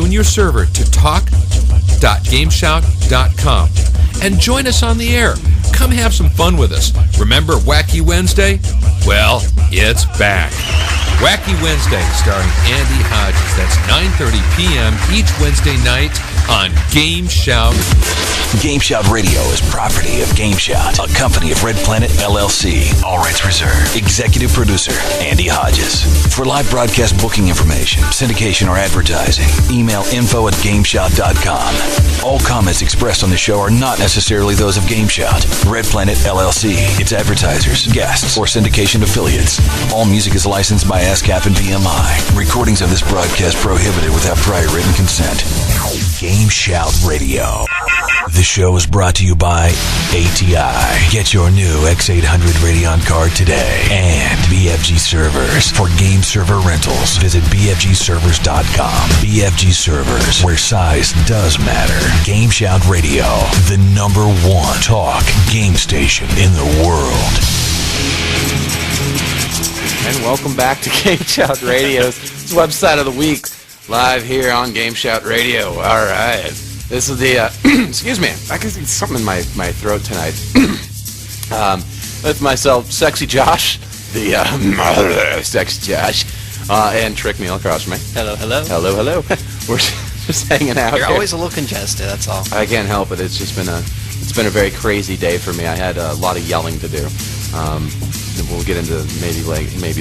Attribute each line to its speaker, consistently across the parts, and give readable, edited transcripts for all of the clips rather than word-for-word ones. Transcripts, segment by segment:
Speaker 1: tune your server to talk.gameshout.com and join us on the air. Come have some fun with us. Remember Wacky Wednesday? Well, it's back. Wacky Wednesday starring Andy Hodges. That's 9:30 p.m. each Wednesday night on GameSHOUT.
Speaker 2: GameSHOUT Radio is property of GameSHOUT, a company of Red Planet LLC. All rights reserved. Executive producer, Andy Hodges. For live broadcast booking information, syndication, or advertising, email info@gameshout.com. All comments expressed on the show are not necessarily those of GameSHOUT, Red Planet LLC, its advertisers, guests, or syndication affiliates. All music is licensed by ASCAP and BMI. Recordings of this broadcast prohibited without prior written consent. GameSHOUT Radio. The show is brought to you by ATI. Get your new X800 Radeon card today. And BFG Servers. For game server rentals, visit BFGServers.com. BFG Servers, where size does matter. GameSHOUT Radio, the #1 talk game station in the world.
Speaker 3: And welcome back to GameSHOUT Radio's website of the week, live here on GameSHOUT Radio. All right. This is the, excuse me, I can see something in my throat tonight. With myself, SexyJosh, the SexyJosh, and TrickNeal across from me.
Speaker 4: Hello, hello.
Speaker 3: Hello, hello. We're just hanging out.
Speaker 4: You're
Speaker 3: here.
Speaker 4: always a little congested, that's all.
Speaker 3: I can't help it. It's just been a very crazy day for me. I had a lot of yelling to do. We'll get into maybe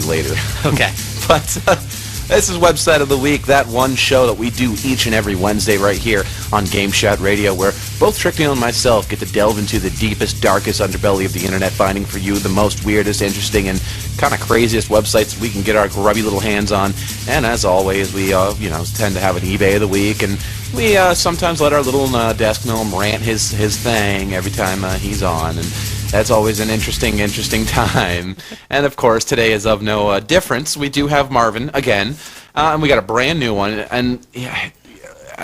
Speaker 3: later.
Speaker 4: Okay.
Speaker 3: But this is Website of the Week, that one show that we do each and every Wednesday right here on GameSHOUT Radio, where both TrickNeal and myself get to delve into the deepest, darkest underbelly of the internet, finding for you the most weirdest, interesting, and kind of craziest websites we can get our grubby little hands on. And as always, we tend to have an eBay of the week, and we sometimes let our little desk gnome rant his thing every time he's on, and that's always an interesting time. And of course, today is of no difference. We do have Marvin again, and we got a brand new one. And yeah,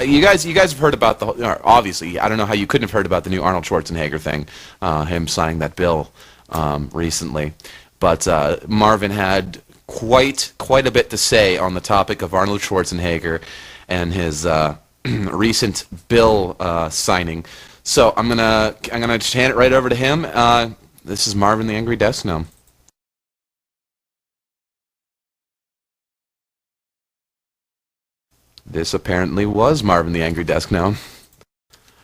Speaker 3: you guys have heard about obviously, I don't know how you couldn't have heard about the new Arnold Schwarzenegger thing, him signing that bill recently. But Marvin had quite a bit to say on the topic of Arnold Schwarzenegger and his recent bill signing. So I'm gonna just hand it right over to him. This is Marvin the Angry Desk Gnome. This apparently was Marvin the Angry Desk Gnome.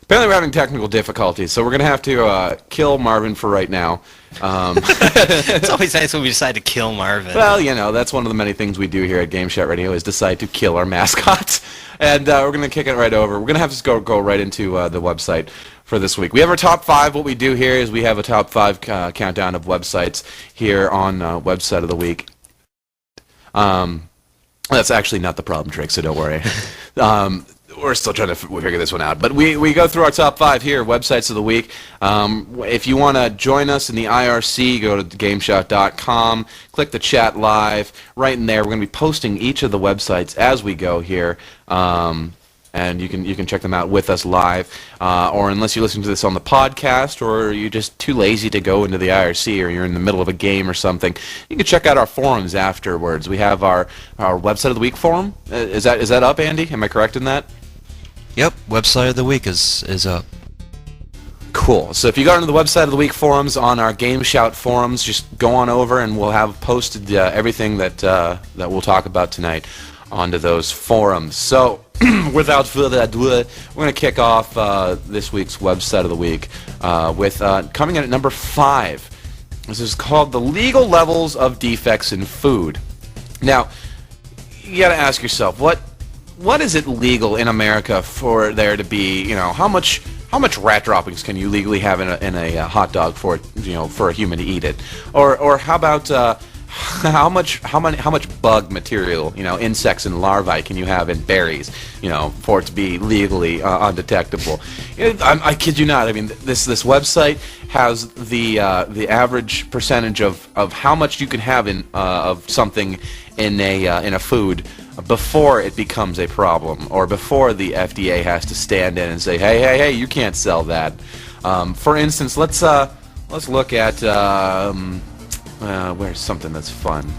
Speaker 3: Apparently we're having technical difficulties, so we're gonna have to kill Marvin for right now.
Speaker 4: It's always nice when we decide to kill Marvin.
Speaker 3: Well, that's one of the many things we do here at GameSHOUT Radio is decide to kill our mascots. And we're going to kick it right over. We're going to have to go right into the website for this week. We have our top 5. What we do here is we have a top 5 countdown of websites here on Website of the Week. That's actually not the problem, Trick, so don't worry. We're still trying to figure this one out. But we go through our top 5 here, Websites of the Week. If you want to join us in the IRC, go to GameSHOUT.com, click the chat live. Right in there, we're going to be posting each of the websites as we go here. And you can check them out with us live. Or unless you listen to this on the podcast, or you're just too lazy to go into the IRC, or you're in the middle of a game or something, you can check out our forums afterwards. We have our Website of the Week forum. Is that up, Andy? Am I correct in that?
Speaker 5: Yep, Website of the Week is up.
Speaker 3: Cool. So if you go into the Website of the Week forums on our GameSHOUT forums, just go on over and we'll have posted everything that we'll talk about tonight onto those forums. So without further ado, we're going to kick off this week's Website of the Week with coming in at number 5. This is called The Legal Levels of Defects in Food. Now, you got to ask yourself, what is it legal in America for there to be, how much rat droppings can you legally have in a hot dog for a human to eat it, or how about how much bug material, insects and larvae can you have in berries, for it to be legally undetectable? I kid you not. I mean, this website has the average percentage of how much you can have of something in a food before it becomes a problem, or before the FDA has to stand in and say, hey, you can't sell that. For instance, let's look at where's something that's fun.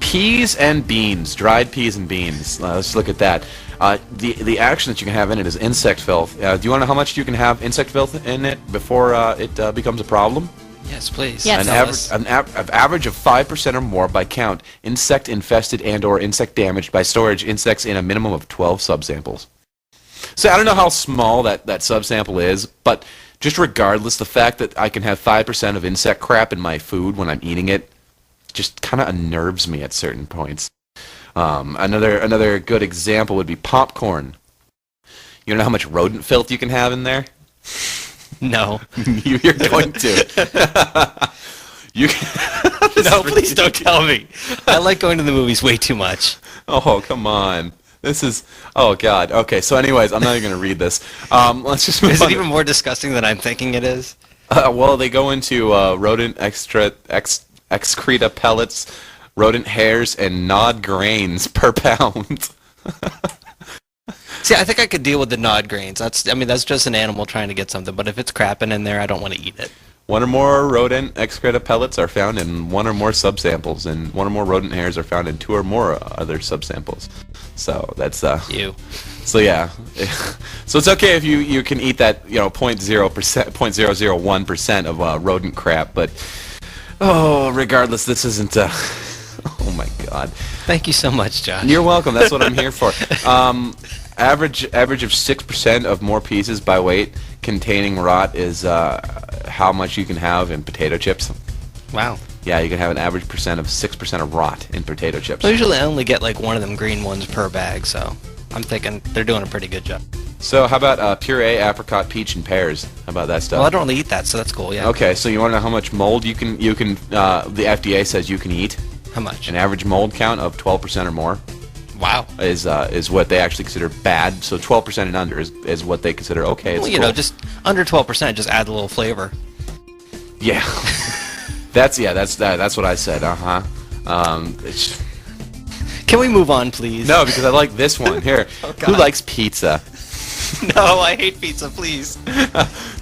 Speaker 3: Peas and beans, dried peas and beans. Let's look at that. The action that you can have in it is insect filth. Do you want to know how much you can have insect filth in it before it becomes a problem?
Speaker 4: Yes, please.
Speaker 6: Yes.
Speaker 3: An average of 5% or more by count, insect infested and/or insect damaged by storage insects in a minimum of 12 subsamples. So I don't know how small that subsample is, but just regardless, the fact that I can have 5% of insect crap in my food when I'm eating it just kind of unnerves me at certain points. Another good example would be popcorn. You know how much rodent filth you can have in there?
Speaker 4: No.
Speaker 3: You're going to. You
Speaker 4: No, please don't tell me. I like going to the movies way too much.
Speaker 3: Oh, come on. This is... Oh, God. Okay, so anyways, I'm not even going to read this. Let's just move
Speaker 4: Is
Speaker 3: on.
Speaker 4: it even more disgusting than I'm thinking it is?
Speaker 3: Well, they go into rodent excreta pellets, rodent hairs, and gnawed grains per pound.
Speaker 4: See, I think I could deal with the gnawed grains. That's just an animal trying to get something. But if it's crapping in there, I don't want to eat it.
Speaker 3: One or more rodent excreta pellets are found in one or more subsamples, and one or more rodent hairs are found in two or more other subsamples. So that's
Speaker 4: You.
Speaker 3: So yeah, so it's okay if you can eat that 0.001% of rodent crap, but regardless, this isn't. Oh my God.
Speaker 4: Thank you so much, Josh.
Speaker 3: You're welcome. That's what I'm here for. Average of 6% of more pieces by weight containing rot is how much you can have in potato chips.
Speaker 4: Wow.
Speaker 3: Yeah, you can have an average percent of 6% of rot in potato chips.
Speaker 4: Well, usually I only get like one of them green ones per bag, so I'm thinking they're doing a pretty good job.
Speaker 3: So how about puree, apricot, peach, and pears? How about that stuff?
Speaker 4: Well, I don't really eat that, so that's cool. Yeah.
Speaker 3: Okay, so you want to know how much mold you can the FDA says you can eat?
Speaker 4: How much?
Speaker 3: An average mold count of 12% or more.
Speaker 4: Wow.
Speaker 3: Is what they actually consider bad. So 12% and under is what they consider okay. It's
Speaker 4: Well, you
Speaker 3: cool.
Speaker 4: know, just under 12%, just add a little flavor.
Speaker 3: Yeah. That's what I said.
Speaker 4: Can we move on, please?
Speaker 3: No, because I like this one here.
Speaker 4: Oh,
Speaker 3: Who
Speaker 4: God.
Speaker 3: likes pizza?
Speaker 4: No, I hate pizza, please.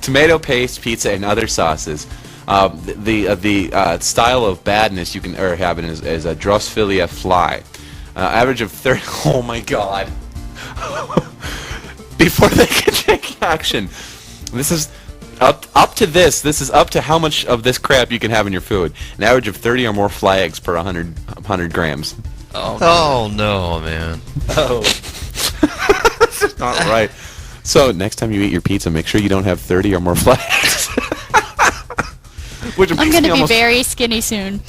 Speaker 3: Tomato paste, pizza, and other sauces. The style of badness you can have is a Drosophila fly. Average of 30. Oh my God! Before they can take action, this is up to this. This is up to how much of this crap you can have in your food. An average of 30 or more fly eggs per 100 grams.
Speaker 5: Oh no, man.
Speaker 4: Oh.
Speaker 3: That's not right. So next time you eat your pizza, make sure you don't have 30 or more fly eggs. Which
Speaker 6: I'm
Speaker 3: makes
Speaker 6: going
Speaker 3: me
Speaker 6: to be
Speaker 3: almost-
Speaker 6: very skinny soon.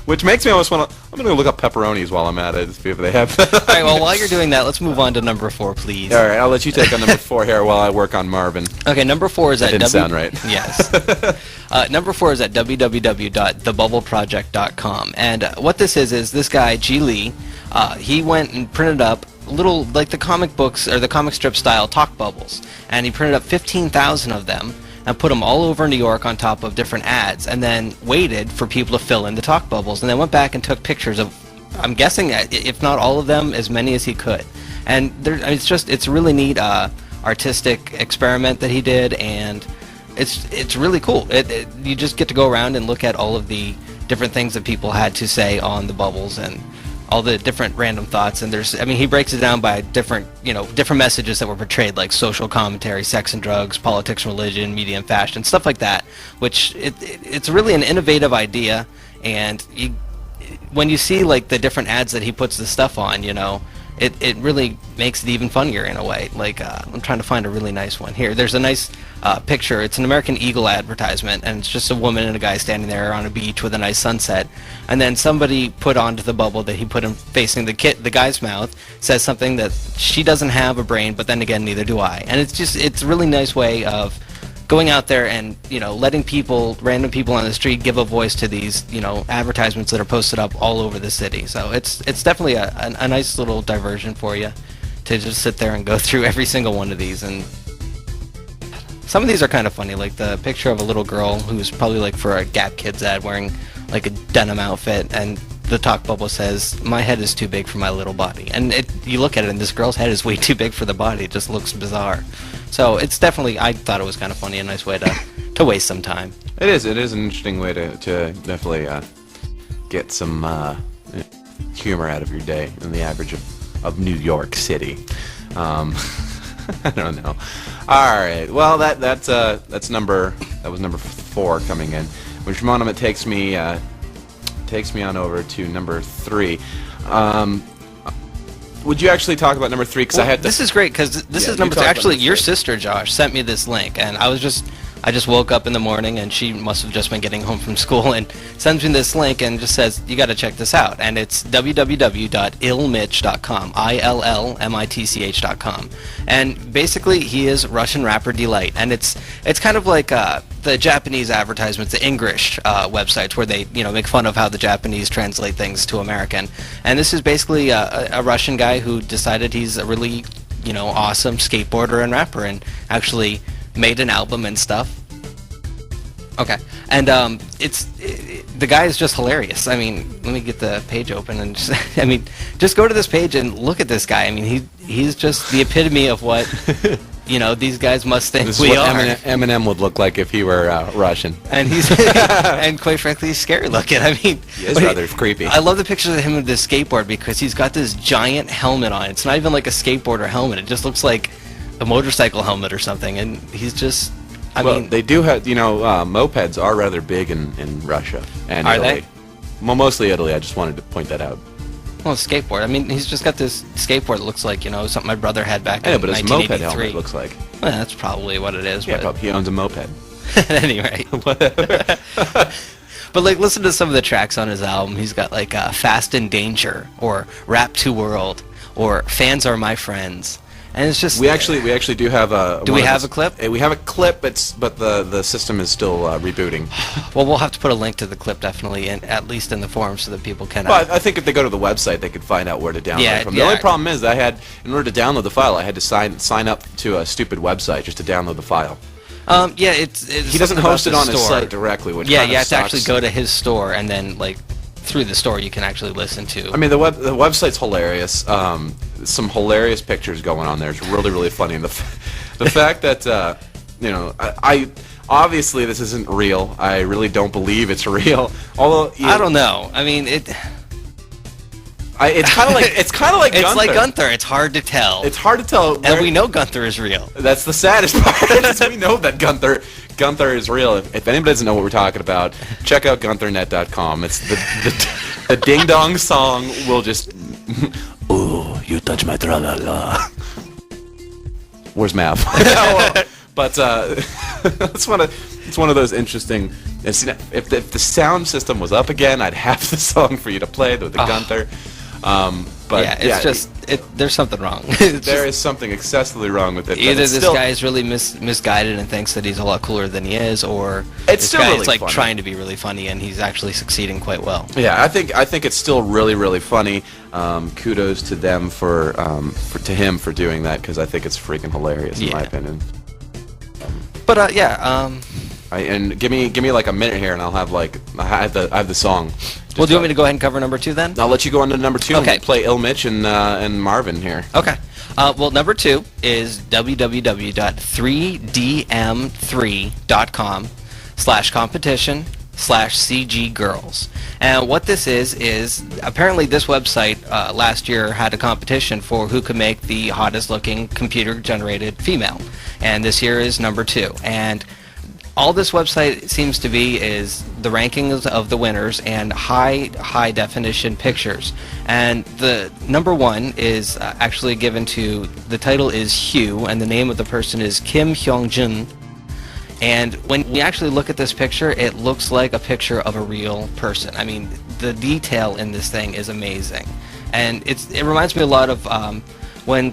Speaker 3: Which makes me almost want to. I'm going to look up pepperonis while I'm at it. See if they have.
Speaker 4: All right, well, while you're doing that, let's move on to number 4, please.
Speaker 3: All right, I'll let you take on number 4 here while I work on Marvin.
Speaker 4: Okay, number 4 is
Speaker 3: That
Speaker 4: at
Speaker 3: didn't sound right.
Speaker 4: Yes. Number 4 is at www.thebubbleproject.com, and what this is this guy G Lee, he went and printed up little like the comic books or the comic strip style talk bubbles, and he printed up 15,000 of them and put them all over New York on top of different ads, and then waited for people to fill in the talk bubbles, and then went back and took pictures of, I'm guessing, if not all of them, as many as he could. And it's a really neat artistic experiment that he did, and it's really cool. You just get to go around and look at all of the different things that people had to say on the bubbles and all the different random thoughts. And he breaks it down by different messages that were portrayed, like social commentary, sex and drugs, politics, religion, media and fashion, stuff like that. Which it's really an innovative idea, and when you see like the different ads that he puts the stuff on, it really makes it even funnier in a way. Like, I'm trying to find a really nice one here. There's a nice picture. It's an American Eagle advertisement, and it's just a woman and a guy standing there on a beach with a nice sunset. And then somebody put onto the bubble that he put him facing the guy's mouth, says something that she doesn't have a brain, but then again, neither do I. And it's a really nice way of going out there and letting random people on the street give a voice to these advertisements that are posted up all over the city. So it's definitely a nice little diversion for you to just sit there and go through every single one of these. And some of these are kind of funny, like the picture of a little girl who's probably like for a Gap Kids ad wearing like a denim outfit, and the talk bubble says, "My head is too big for my little body." And you look at it, and this girl's head is way too big for the body. It just looks bizarre. So it's definitely, I thought it was kind of funny, a nice way to waste some time.
Speaker 3: It is an interesting way to definitely get some humor out of your day, and the average of of New York City. I don't know. All right. Well, that was number 4 coming in, which moment takes me on over to number 3. Would you actually talk about number 3? Because
Speaker 4: this is great because this is number 3. Actually, your sister Josh sent me this link, and I just woke up in the morning, and she must have just been getting home from school, and sends me this link and just says, you got to check this out. And it's www.illmitch.com, ILLMITCH.com. And basically, he is Russian rapper delight. And it's kind of like the Japanese advertisements, the English websites, where they make fun of how the Japanese translate things to American. And this is basically a Russian guy who decided he's a really awesome skateboarder and rapper, and actually made an album and stuff. Okay, and the guy is just hilarious. I mean, let me get the page open and just go to this page and look at this guy. I mean, he's just the epitome of what these guys must think
Speaker 3: this
Speaker 4: we
Speaker 3: is what
Speaker 4: are.
Speaker 3: Eminem would look like if he were Russian.
Speaker 4: And he's and quite frankly, he's scary looking. I mean,
Speaker 3: he is rather creepy.
Speaker 4: I love the pictures of him with this skateboard because he's got this giant helmet on. It's not even like a skateboarder helmet. It just looks like a motorcycle helmet or something, and he's just. I mean,
Speaker 3: they do have, mopeds are rather big in Russia and
Speaker 4: are
Speaker 3: Italy.
Speaker 4: they?
Speaker 3: Well, mostly Italy. I just wanted to point that out.
Speaker 4: Well, skateboard. I mean, he's just got this skateboard that looks like something my brher had back
Speaker 3: I know,
Speaker 4: in
Speaker 3: but his
Speaker 4: 1983.
Speaker 3: moped helmet looks like.
Speaker 4: Well, that's probably what it is.
Speaker 3: Yeah,
Speaker 4: but
Speaker 3: he owns a moped.
Speaker 4: at any rate.
Speaker 3: Whatever.
Speaker 4: But listen to some of the tracks on his album. He's got Fast and Danger, or Rap to World, or Fans Are My Friends. And it's just
Speaker 3: we actually do have a.
Speaker 4: Do we have a clip?
Speaker 3: We have a clip, but the system is still rebooting.
Speaker 4: Well, we'll have to put a link to the clip definitely, at least in the forum, so that people can.
Speaker 3: Well, I think if they go to the website, they could find out where to download it from. The only problem is that in order to download the file, I had to sign up to a stupid website just to download the file.
Speaker 4: Yeah,
Speaker 3: he doesn't host it on his site directly, which
Speaker 4: you
Speaker 3: kind of
Speaker 4: have to
Speaker 3: sucks.
Speaker 4: actually go to his store, and then through the store you can actually listen to.
Speaker 3: I mean, the website's hilarious. Some hilarious pictures going on there. It's really, really funny. And the fact that I obviously this isn't real. I really don't believe it's real. Although
Speaker 4: I don't know. I mean, it's
Speaker 3: kind of like
Speaker 4: it's
Speaker 3: Gunther.
Speaker 4: like Gunther. It's hard to tell.
Speaker 3: It's hard to tell.
Speaker 4: And we know Gunther is real.
Speaker 3: That's the saddest part. Is we know that Gunther is real. If anybody doesn't know what we're talking about, check out GuntherNet.com. It's the ding dong song will just. Ooh, you touch my tra-la-la. Where's Mav? But it's one of those interesting. If the sound system was up again, I'd have the song for you to play with the Gunther. But there's something wrong. There is something excessively wrong with it.
Speaker 4: Either this guy is really misguided and thinks that he's a lot cooler than he is, or this guy is funny. Trying to be really funny and he's actually succeeding quite well.
Speaker 3: Yeah, I think it's still really, really funny. Kudos to them to him for doing that, because I think it's freaking hilarious in my opinion.
Speaker 4: But
Speaker 3: and give me like a minute here, and I'll have I have the song.
Speaker 4: Well, do you want me to go ahead and cover number 2 then?
Speaker 3: I'll let you go on to number 2.
Speaker 4: Okay.
Speaker 3: And play Il Mitch and Marvin here.
Speaker 4: Okay. Well, number 2 is www.3dm3.com/competition/CG Girls. And what this is apparently this website last year had a competition for who could make the hottest looking computer-generated female. And this year is number 2. And all this website seems to be is the rankings of the winners and high definition pictures. And the number 1 is actually given to, the title is Hugh, and the name of the person is Kim Hyung-jun. And when you actually look at this picture, it looks like a picture of a real person. I mean, the detail in this thing is amazing. And it reminds me a lot of I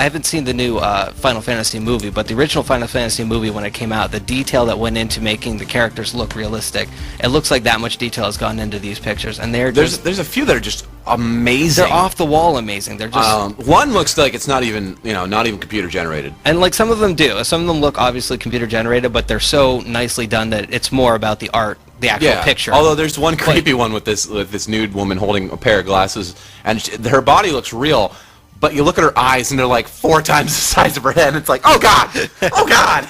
Speaker 4: haven't seen the new Final Fantasy movie, but the original Final Fantasy movie, when it came out, the detail that went into making the characters look realistic, it looks like that much detail has gone into these pictures, and there's
Speaker 3: a few that are just amazing.
Speaker 4: They're off the wall amazing. They're just
Speaker 3: one looks like it's not even computer generated,
Speaker 4: and some of them do. Some of them look obviously computer generated, but they're so nicely done that it's more about the art, the actual picture.
Speaker 3: Although there's one creepy one with this nude woman holding a pair of glasses, and her body looks real. But you look at her eyes, and they're like 4 times the size of her head, and it's like, oh God! Oh God!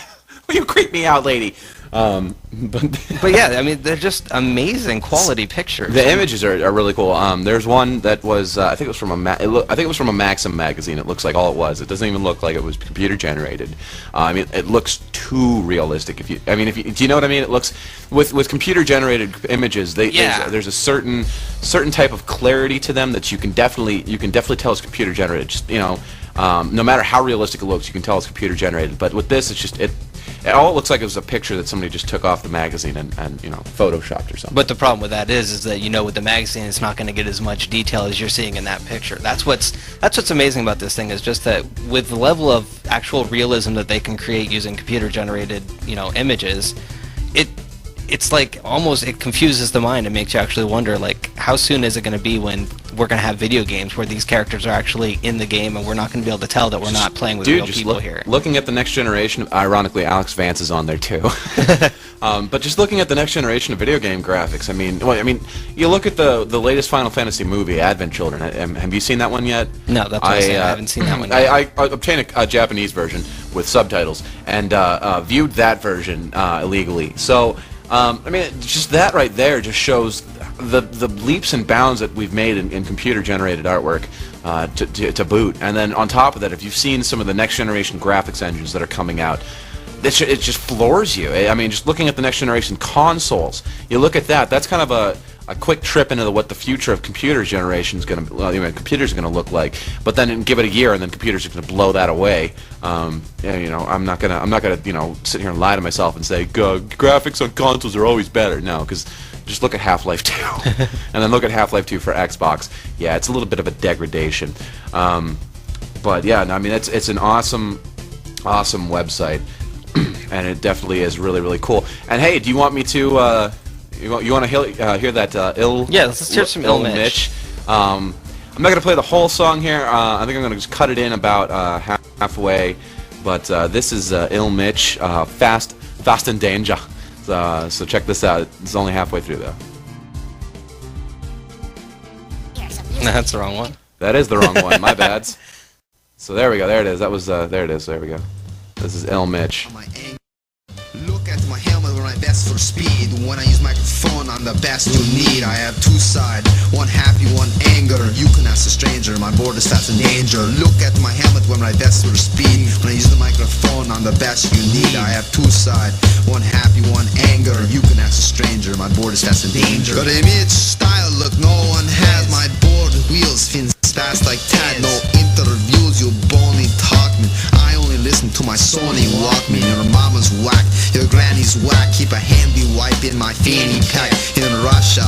Speaker 3: Will you creep me out, lady?
Speaker 4: But yeah, I mean, they're just amazing quality pictures.
Speaker 3: The images are really cool. There's one that was I think it was from a Maxim magazine. It looks like all it was. It doesn't even look like it was computer generated. I mean, it looks too realistic. Do you know what I mean? It looks with computer generated images. There's a certain type of clarity to them that you can definitely tell it's computer generated. Just, no matter how realistic it looks, you can tell it's computer generated. But with this, it's just it all looks like it was a picture that somebody just took off the magazine and photoshopped or something.
Speaker 4: But the problem with that is that with the magazine, it's not going to get as much detail as you're seeing in that picture. That's what's amazing about this thing, is just that with the level of actual realism that they can create using computer generated images, it's like almost, it confuses the mind and makes you actually wonder, like, how soon is it going to be when we're going to have video games where these characters are actually in the game and we're not going to be able to tell that we're not playing with real people here.
Speaker 3: Looking at the next generation, ironically, Alex Vance is on there too. But just looking at the next generation of video game graphics, I mean, you look at the latest Final Fantasy movie, Advent Children. Have you seen that one yet?
Speaker 4: No, that's what I haven't seen that one yet.
Speaker 3: I obtained a Japanese version with subtitles and viewed that version illegally. So. I mean, just that right there just shows the leaps and bounds that we've made in computer-generated artwork to boot. And then on top of that, if you've seen some of the next-generation graphics engines that are coming out, it just floors you. I mean, just looking at the next-generation consoles, you look at that. That's kind of a quick trip into what the future of computers generation is going to, computers are going to look like. But then give it a year, and then computers are going to blow that away. I'm not gonna sit here and lie to myself and say graphics on consoles are always better. No, because just look at Half-Life 2, and then look at Half-Life 2 for Xbox. Yeah, it's a little bit of a degradation. But yeah, no, I mean, it's an awesome website, and it definitely is really, really cool. And hey, do you want me to? You want to hear that
Speaker 4: Yeah, let's hear some Ill Mitch.
Speaker 3: I'm not going to play the whole song here. I think I'm going to just cut it in about halfway. But this is Ill Mitch, Fast and Danger. So check this out. It's only halfway through, though.
Speaker 4: That's the wrong one.
Speaker 3: That is the wrong one. My bad. So there we go. There it is. That was there it is. There we go. This is Ill Mitch.
Speaker 6: Look at my helmet when I best for speed. When I use microphone, I'm the best you need. I have two sides, one happy, one anger. You can ask a stranger, my board is fast in danger. Look at my helmet when I best for speed. When I use the microphone, I'm the best you need. I have two sides, one happy, one anger. You can ask a stranger, my board is fast in danger. Got image, style, look, no one has. My board wheels fins fast like Tad. No interviews, you bony talk me. I only listen to my Sony Walkman. Your mama's whack, your granny's whack. Keep a handy wipe in my fanny pack. In Russia,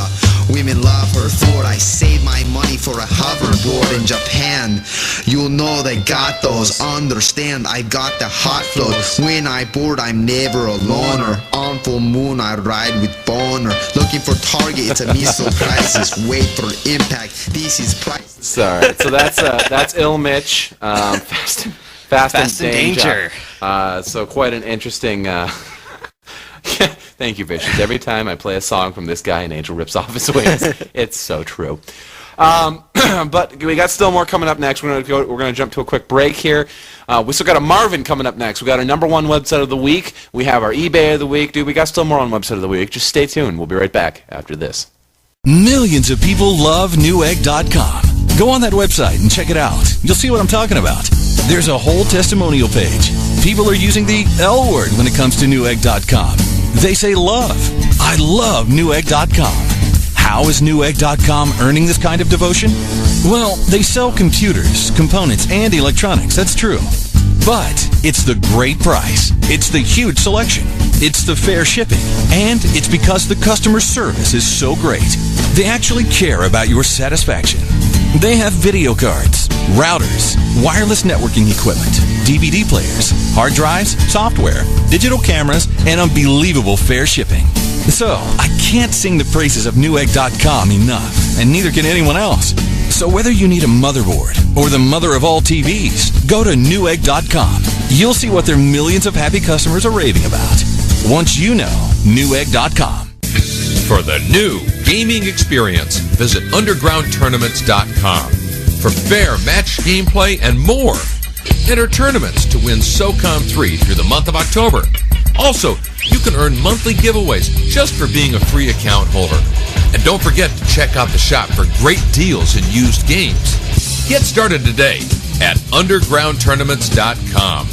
Speaker 6: women love her Ford. I save my money for a hoverboard. In Japan, you know they got those. Understand, I got the hot float. When I board, I'm never a loner. On full moon, I ride with boner. Looking for target, it's a missile crisis. Wait for impact, this is priceless.
Speaker 3: Sorry, so that's Ill Mitch, Fast and Danger. So quite an interesting. Thank you, Vicious. Every time I play a song from this guy, an angel rips off his wings. It's so true. But we got still more coming up next. We're gonna jump to a quick break here. We still got a Marvin coming up next. We got our #1 website of the week. We have our eBay of the week. Dude, we got still more on website of the week. Just stay tuned. We'll be right back after this.
Speaker 2: Millions of people love Newegg.com. Go on that website and check it out. You'll see what I'm talking about. There's a whole testimonial page. People are using the L word when it comes to Newegg.com. They say love. I love Newegg.com. How is Newegg.com earning this kind of devotion? Well, they sell computers, components, and electronics. That's true. But it's the great price. It's the huge selection. It's the fair shipping. And it's because the customer service is so great. They actually care about your satisfaction. They have video cards, routers, wireless networking equipment, DVD players, hard drives, software, digital cameras, and unbelievable fair shipping. So, I can't sing the praises of Newegg.com enough, and neither can anyone else. So whether you need a motherboard or the mother of all TVs, go to Newegg.com. You'll see what their millions of happy customers are raving about. Once you know, Newegg.com.
Speaker 1: For the new gaming experience, visit undergroundtournaments.com for fair match gameplay and more. Enter tournaments to win SOCOM 3 through the month of October. Also, you can earn monthly giveaways just for being a free account holder. And don't forget to check out the shop for great deals in used games. Get started today at undergroundtournaments.com.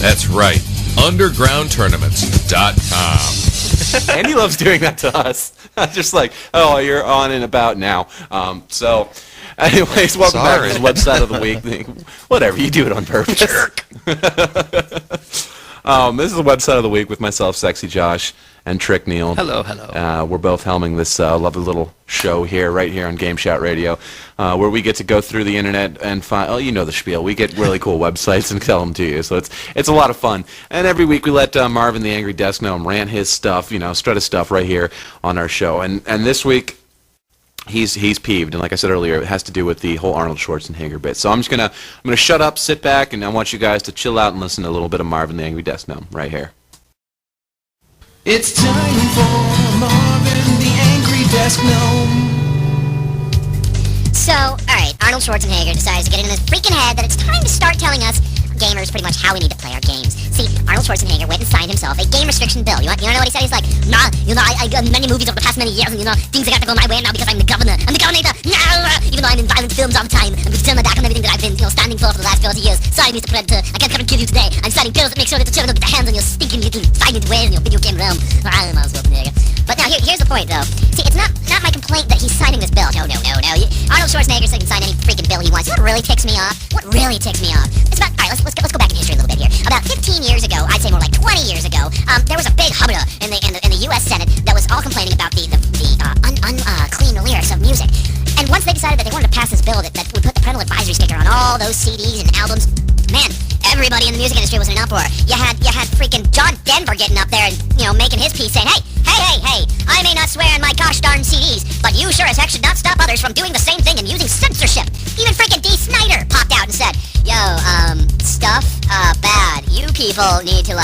Speaker 1: That's right, undergroundtournaments.com.
Speaker 3: Andy loves doing that to us. Just like, oh, you're on and about now. Anyways, welcome back to the website of the week. Whatever, you do it on purpose. Jerk. This is the website of the week with myself, SexyJosh, and TrickNeal.
Speaker 4: Hello.
Speaker 3: We're both helming this lovely little show here, right here on GameSHOUT Radio, where we get to go through the internet and find, oh, you know the spiel. We get really cool websites and tell them to you, so it's a lot of fun. And every week we let Marvin the Angry Desk Gnome rant his stuff, strut his stuff right here on our show. And this week, he's peeved, and like I said earlier, it has to do with the whole Arnold Schwarzenegger bit. So I'm gonna shut up, sit back, and I want you guys to chill out and listen to a little bit of Marvin the Angry Desk Gnome right here.
Speaker 7: It's time for Marvin the Angry Desk Gnome.
Speaker 8: So, alright, Arnold Schwarzenegger decides to get it in his freaking head that it's time to start telling us gamers pretty much how we need to play our games. See, Arnold Schwarzenegger went and signed himself a game restriction bill. You know what he said? He's like, nah, I got many movies over the past many years, and things have got to go my way now because I'm the governor. I'm the governor, even though I'm in violent films all the time, and turn my back on everything that I've been, standing for the last 40 years. Sorry, Mr. Predator, I can't come and kill you today. I'm signing bills that make sure that the children don't get their hands on your stinking little violent ways in your video game realm. I'm Arnold Schwarzenegger. But now, here's the point, though. See, it's not my complaint that he's signing this bill. No. Arnold Schwarzenegger said he can sign any freaking bill he wants. You know what really ticks me off? It's about, alright, let's go back in history a little bit here. About 15 years ago, I'd say more like 20 years ago, there was a big hubbub in the U.S. Senate that was all complaining about the unclean lyrics of music. And once they decided that they wanted to pass this bill that would put the parental advisory sticker on all those CDs and albums, man, everybody in the music industry was in an uproar. You had freaking John Denver getting up there and making his piece, saying, hey, I may not swear in my gosh darn CDs, but you sure as heck should not stop others from doing the same thing and using censorship. Even freaking D. Snyder popped out and said, yo, stuff, bad. You people need to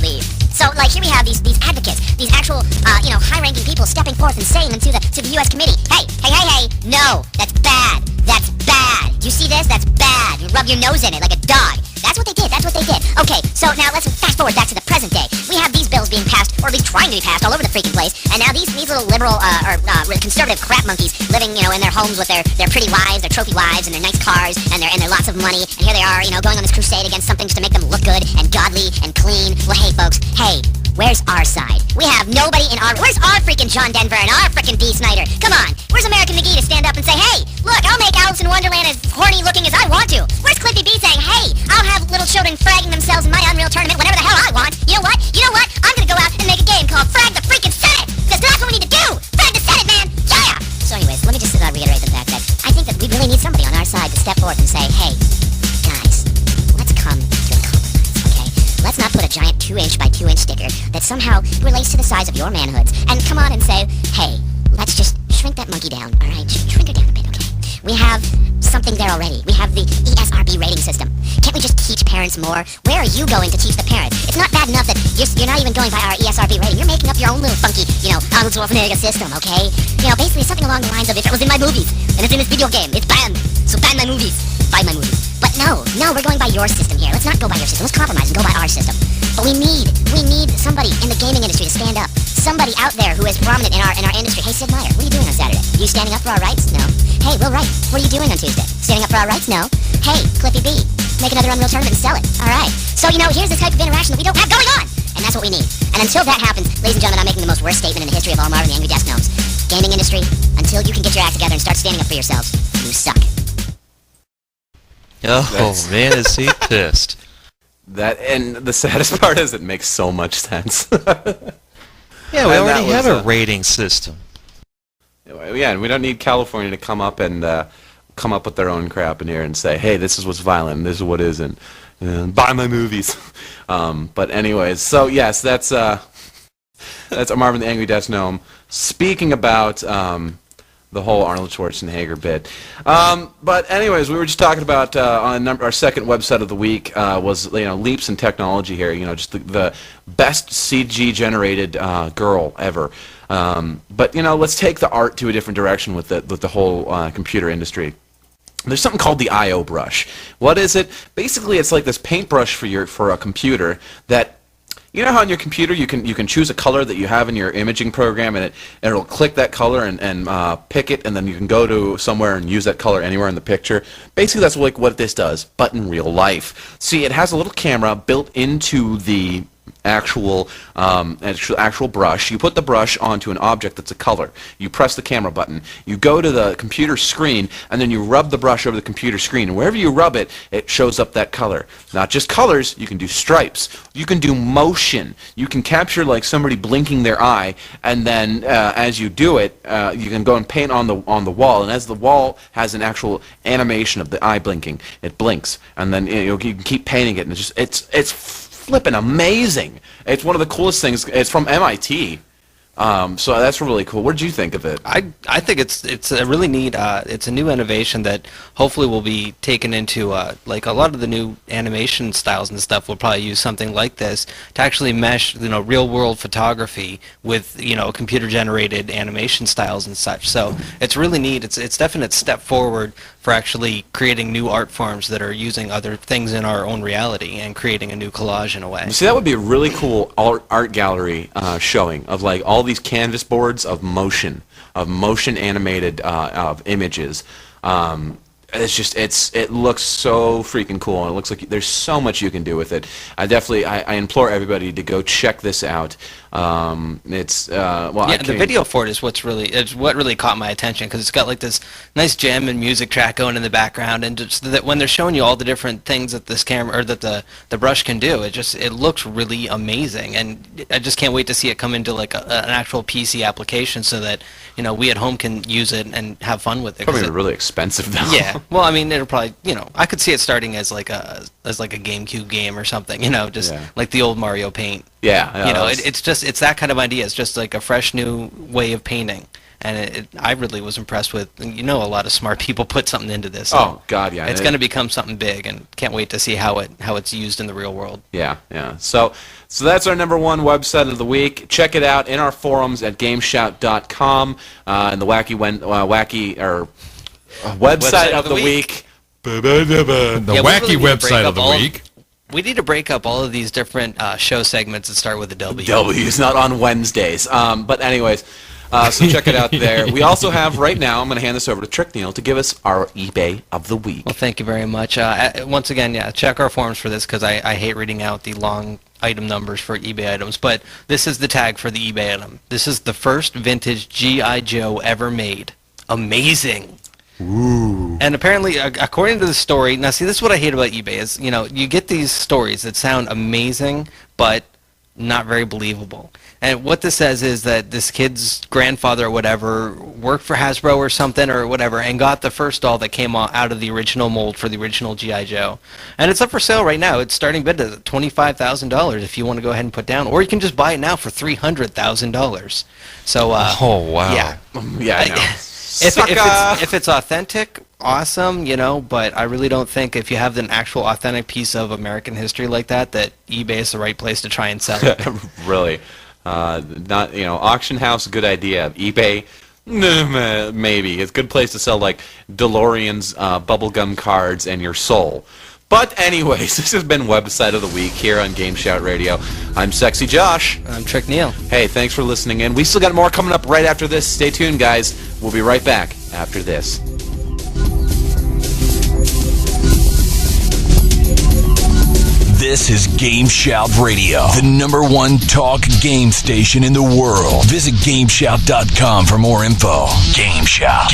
Speaker 8: leave. So, here we have these advocates, these actual, high-ranking people stepping forth and saying to the U.S. committee, hey, no, that's bad. You see this? That's bad. You rub your nose in it like a dog. That's what they did. Okay, so now let's fast forward back to the present day. We have these bills being passed, or at least trying to be passed, all over the freaking place. And now these little liberal or conservative crap monkeys living, in their homes with their pretty wives, their trophy wives, and their nice cars, and their lots of money. And here they are, going on this crusade against something just to make them look good and godly and clean. Well, hey, folks, where's our side? We have nobody in our... Where's our freaking John Denver and our freaking D. Snyder? Come on. Where's American McGee to stand up and say, hey, look, I'll make Alice in Wonderland as horny looking as I want to? Where's Cliffy B saying, hey, I'll have little children fragging themselves in my Unreal Tournament whenever the hell I want? You know what? I'm gonna go out and make a game called Frag the freaking Senate! Because that's what we need to do! Frag the Senate, man! Yeah! So anyways, let me just reiterate the fact that I think that we really need somebody on our side to step forth and say, hey, guys, let's come to a compromise, okay? Let's not put a giant 2-inch by 2-inch sticker that somehow relates to the size of your manhoods and come on and say, hey, let's just shrink that monkey down, alright? Shrink her down a bit, okay? We have something there already. We have the ESRB rating system. Can't we just teach parents more? Where are you going to teach the parents? It's not bad enough that you're not even going by our ESRB rating. You're making up your own little funky, Arnold Schwarzenegger system, okay? Basically something along the lines of, if it was in my movies, and it's in this video game, it's banned. So ban my movies. Buy my movies. But no, we're going by your system here. Let's not go by your system. Let's compromise and go by our system. But we need somebody in the gaming industry to stand up. Somebody out there who is prominent in our industry. Hey, Sid Meier, what are you doing on Saturday? You standing up for our rights? No. Hey, Will Wright, what are you doing on Tuesday? Standing up for our rights? No. Hey, Cliffy B, make another Unreal Tournament and sell it. All right. So, here's the type of interaction that we don't have going on. And that's what we need. And until that happens, ladies and gentlemen, I'm making the most worst statement in the history of all Marvin the Angry Desk Gnomes. Gaming industry, until you can get your act together and start standing up for yourselves, you suck.
Speaker 5: Oh, man, is he pissed.
Speaker 3: And the saddest part is it makes so much sense.
Speaker 5: Yeah, we already have a rating system.
Speaker 3: Yeah, and we don't need California to come up with their own crap in here and say, hey, this is what's violent, and this is what isn't. Buy my movies. But anyways, so yes, that's Marvin the Angry Desk Gnome speaking about the whole Arnold Schwarzenegger bit. But anyways, we were just talking about on our second website of the week was leaps in technology here. Just the best CG generated girl ever. But let's take the art to a different direction with the whole computer industry. There's something called the I/O brush. What is it? Basically, it's like this paintbrush for a computer that You know how on your computer you can choose a color that you have in your imaging program, and it'll click that color and pick it, and then you can go to somewhere and use that color anywhere in the picture. Basically, that's like what this does, but in real life. See, it has a little camera built into the actual brush. You put the brush onto an object that's a color. You press the camera button. You go to the computer screen, and then you rub the brush over the computer screen. And wherever you rub it, it shows up that color. Not just colors. You can do stripes. You can do motion. You can capture like somebody blinking their eye, and then as you do it, you can go and paint on the wall. And as the wall has an actual animation of the eye blinking, it blinks, and then you can keep painting it, and it's flipping amazing. It's one of the coolest things. It's from MIT. So that's really cool. What did you think of it?
Speaker 4: I think it's a really neat. It's a new innovation that hopefully will be taken into like a lot of the new animation styles and stuff will probably use something like this to actually mesh real world photography with computer generated animation styles and such. So it's really neat. It's definite step forward for actually creating new art forms that are using other things in our own reality and creating a new collage in a way.
Speaker 3: See, that would be a really cool art gallery showing of like all these canvas boards of motion animated of images. It looks so freaking cool, and it looks like there's so much you can do with it. I implore everybody to go check this out.
Speaker 4: The video for it is what really caught my attention, because it's got like this nice jam and music track going in the background, and just that when they're showing you all the different things that this camera or that the brush can do, it looks really amazing, and I just can't wait to see it come into like an actual PC application so that we at home can use it and have fun with it.
Speaker 3: Probably really expensive though.
Speaker 4: Yeah, well, I mean, it'll probably I could see it starting as like a GameCube game or something, like the old Mario Paint.
Speaker 3: Yeah,
Speaker 4: it's that kind of idea. It's just like a fresh new way of painting, and I really was impressed with. A lot of smart people put something into this.
Speaker 3: Oh God, yeah.
Speaker 4: It's going to become something big, and can't wait to see how it's used in the real world.
Speaker 3: Yeah. So that's our number one website of the week. Check it out in our forums at GameSHOUT.com and the website of the week.
Speaker 1: The wacky website of the week.
Speaker 4: We need to break up all of these different show segments that start with a W.
Speaker 3: W's, not on Wednesdays. But anyways, so check it out there. We also have right now, I'm going to hand this over to TrickNeal to give us our eBay of the week.
Speaker 4: Well, thank you very much. Once again, check our forums for this, because I hate reading out the long item numbers for eBay items. But this is the tag for the eBay item. This is the first vintage G.I. Joe ever made. Amazing. Ooh. And apparently, according to the story, now see, this is what I hate about eBay is, you get these stories that sound amazing, but not very believable. And what this says is that this kid's grandfather or whatever worked for Hasbro or something or whatever and got the first doll that came out of the original mold for the original G.I. Joe. And it's up for sale right now. It's starting bid at $25,000 if you want to go ahead and put down. Or you can just buy it now for $300,000. So,
Speaker 1: oh, wow.
Speaker 4: Yeah.
Speaker 3: Yeah, I know.
Speaker 4: If it's authentic, awesome, but I really don't think if you have an actual authentic piece of American history like that eBay is the right place to try and sell it.
Speaker 3: Really. Not, auction house, good idea. eBay, maybe. It's a good place to sell, like, DeLorean's bubblegum cards and your soul. But anyways, this has been Website of the Week here on GameSHOUT Radio. I'm SexyJosh.
Speaker 4: I'm TrickNeal.
Speaker 3: Hey, thanks for listening in. We still got more coming up right after this. Stay tuned, guys. We'll be right back after this.
Speaker 2: This is GameSHOUT Radio, the #1 talk game station in the world. Visit GameSHOUT.com for more info. GameSHOUT.